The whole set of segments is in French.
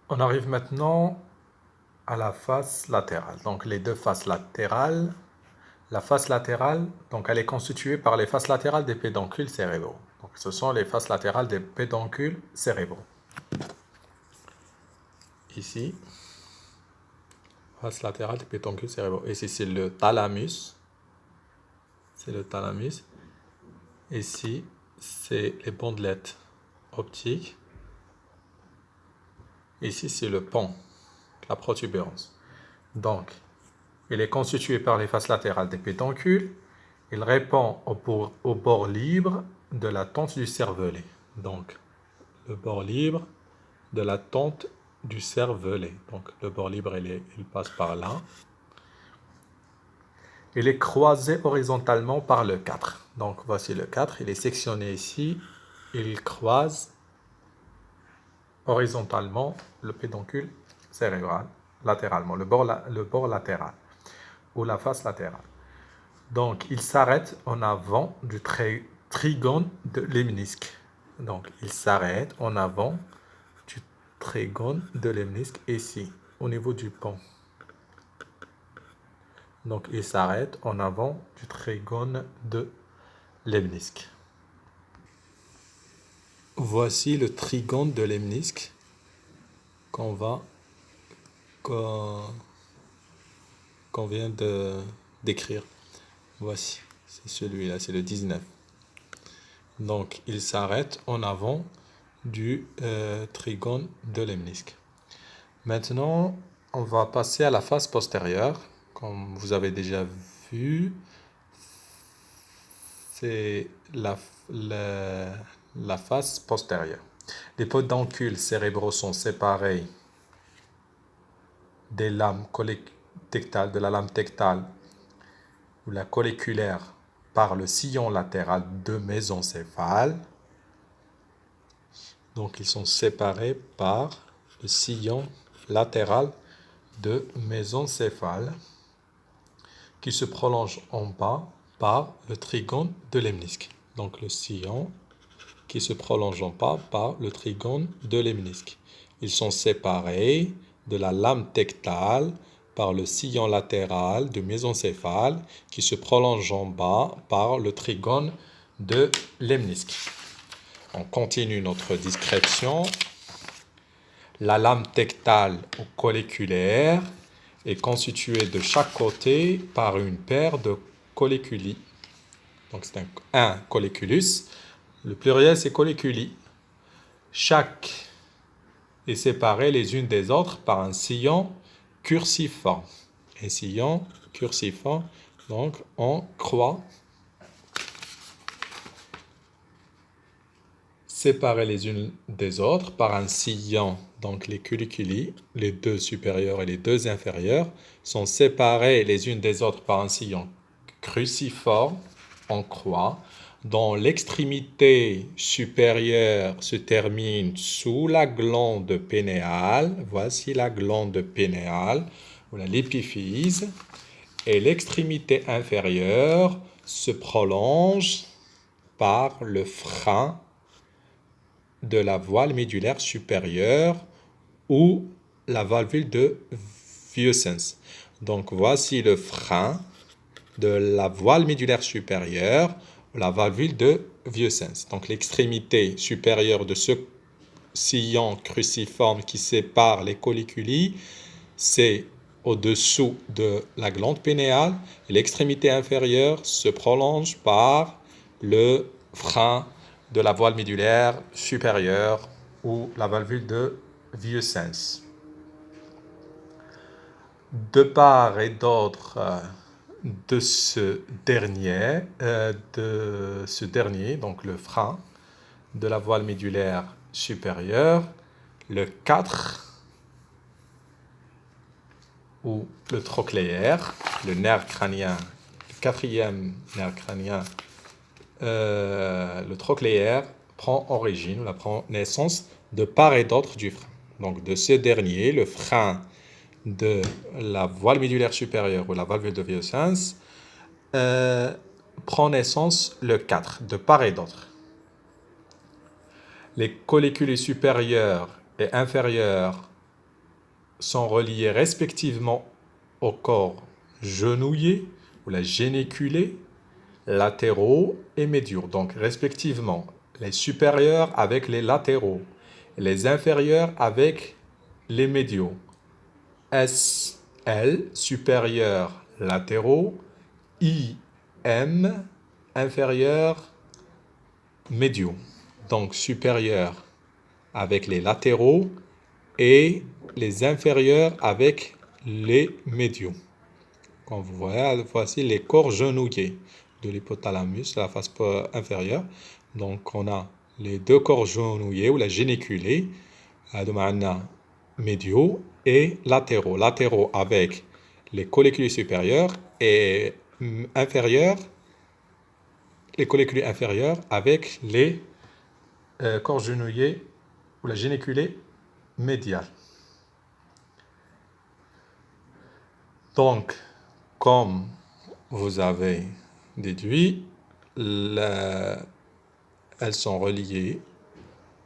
On arrive maintenant à la face latérale. Donc les deux faces latérales. La face latérale, donc elle est constituée par les faces latérales des pédoncules cérébraux. Donc ce sont les faces latérales des pédoncules cérébraux. Ici, face latérale des pédoncules cérébraux. Ici c'est le thalamus. C'est le thalamus. Ici c'est les bandelettes optiques. Ici c'est le pont, la protubérance. Donc, il est constitué par les faces latérales des pédoncules. Il répond au bord libre de la tente du cervelet. Donc, le bord libre de la tente du cervelet. Donc, le bord libre, il passe par là. Il est croisé horizontalement par le 4. Donc, voici le 4. Il est sectionné ici. Il croise horizontalement le pédoncule cérébral, latéralement, le bord latéral ou la face latérale. Donc, il s'arrête en avant du trigone de l'héminisque. Donc, il s'arrête en avant du trigone de l'héminisque ici, au niveau du pont. Donc, il s'arrête en avant du trigone de l'héminisque. Voici le trigone de l'héminisque qu'on vient d'écrire. Voici, c'est celui-là, c'est le 19. Donc, il s'arrête en avant du trigone de l'héminisque. Maintenant, on va passer à la face postérieure. Comme vous avez déjà vu, c'est la face postérieure. Les pédoncules cérébraux sont séparés des lames tectales, de la lame tectale ou la colliculaire par le sillon latéral de mésencéphale. Donc, ils sont séparés par le sillon latéral de mésencéphale qui se prolonge en bas par le trigone de l'héminisque. Donc, le sillon qui se prolonge en bas par le trigone de l'héminisque. Ils sont séparés de la lame tectale par le sillon latéral du mésencéphale qui se prolonge en bas par le trigone de l'héminisque. On continue notre description. La lame tectale ou colliculaire est constituée de chaque côté par une paire de colliculi. Donc c'est un colliculus. Le pluriel c'est colliculi. Chaque est séparée les unes des autres par un sillon curciforme. Un sillon curciforme, donc en croix. Séparées les unes des autres par un sillon. Donc les colliculi, les deux supérieurs et les deux inférieurs, sont séparés les unes des autres par un sillon cruciforme en croix, dont l'extrémité supérieure se termine sous la glande pénéale. Voici la glande pénéale, ou l'épiphyse. Et l'extrémité inférieure se prolonge par le frein de la voile médulaire supérieure ou la valvule de Wiersens. Donc voici le frein de la voile médulaire supérieure, la valvule de Wiersens. Donc l'extrémité supérieure de ce sillon cruciforme qui sépare les colliculi, c'est au-dessous de la glande pénéale, et l'extrémité inférieure se prolonge par le frein de la voile médulaire supérieure ou la valvule de Wiersens. De part et d'autre de ce dernier, donc le frein de la voile médulaire supérieure, le 4 ou le trochléaire, le nerf crânien, le quatrième nerf crânien, le trochléaire prend origine, prend naissance de part et d'autre du frein. Donc de ce dernier, le frein de la voile médulaire supérieure ou la valvule de Wiersens prend naissance le 4, de part et d'autre. Les collicules supérieures et inférieures sont reliés respectivement au corps genouillé ou la géniculé, latéraux et médiaux. Donc, respectivement, les supérieurs avec les latéraux, les inférieurs avec les médiaux. S, L, supérieur, latéraux, I, M, inférieur, médiaux. Donc, supérieur avec les latéraux et les inférieurs avec les médiaux. Comme vous voyez, voici les corps genouillés de l'hypothalamus, la face inférieure. Donc, on a les deux corps genouillés ou la géniculée, médiaux et latéraux. Latéraux avec les collicules supérieurs et inférieurs, les collicules inférieurs avec les corps genouillés ou la géniculée médiale. Donc, comme vous avez déduit, elles sont reliées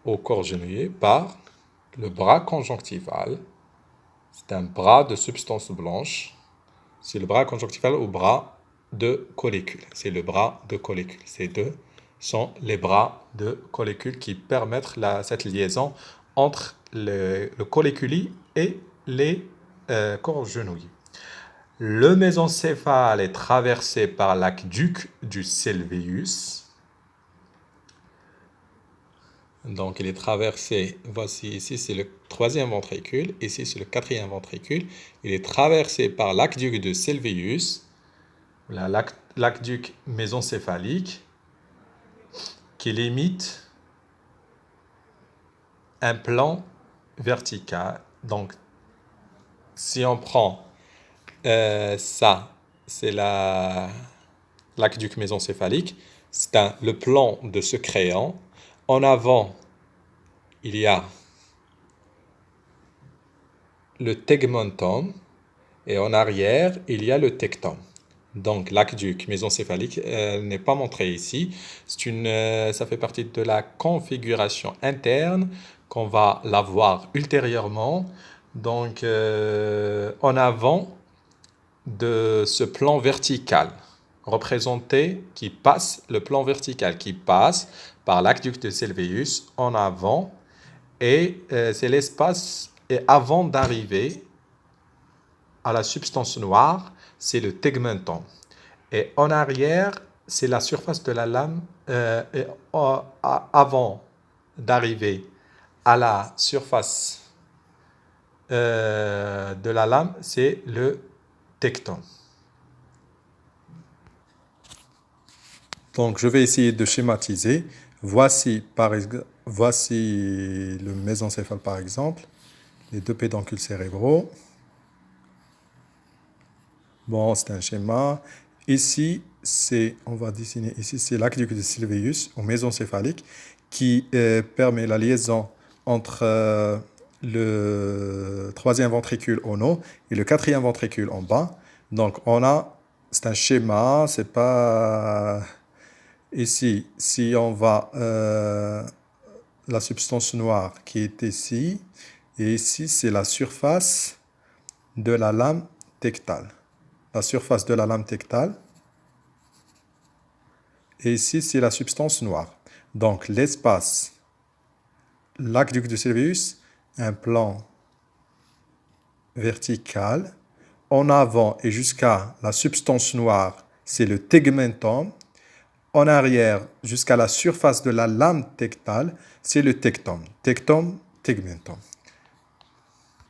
au corps genouillé par le bras conjonctival. C'est un bras de substance blanche. C'est le bras conjonctival au bras de collicule. C'est le bras de collicule. Ces deux sont les bras de collicule qui permettent cette liaison entre le colliculi et les corps genouillés. Le mésencéphale est traversé par l'aqueduc du Sylvius. Donc, il est traversé, voici ici, c'est le troisième ventricule, ici, c'est le quatrième ventricule. Il est traversé par l'aqueduc de Sylvius, l'aqueduc mésencéphalique, qui limite un plan vertical. Donc, si on prend ça, c'est l'aqueduc mésencéphalique, c'est le plan de ce crayon. En avant, il y a le tegmentum et en arrière, il y a le tectum. Donc, l'aqueduc mésencéphalique n'est pas montré ici. Ça fait partie de la configuration interne qu'on va la voir ultérieurement. Donc, en avant de ce plan vertical représenté le plan vertical qui passe par l'aqueduc de Sylvius en avant et c'est l'espace et avant d'arriver à la substance noire, c'est le tegmentum. Et en arrière, c'est la surface de la lame avant d'arriver à la surface de la lame, c'est le tectum. Donc, je vais essayer de schématiser. Voici le mésencéphale par exemple, les deux pédoncules cérébraux. Bon, c'est un schéma. Ici, on va dessiner ici, c'est l'aqueduc de Sylvius au mésencéphalique qui permet la liaison entre le troisième ventricule en haut et le quatrième ventricule en bas. Donc, c'est un schéma, c'est pas... Ici, si on va la substance noire qui est ici, et ici, c'est la surface de la lame tectale. La surface de la lame tectale. Et ici, c'est la substance noire. Donc, l'espace, l'aqueduc de Sylvius, un plan vertical. En avant et jusqu'à la substance noire, c'est le tegmentum. En arrière, jusqu'à la surface de la lame tectale, c'est le tectum. Tectum, tegmentum.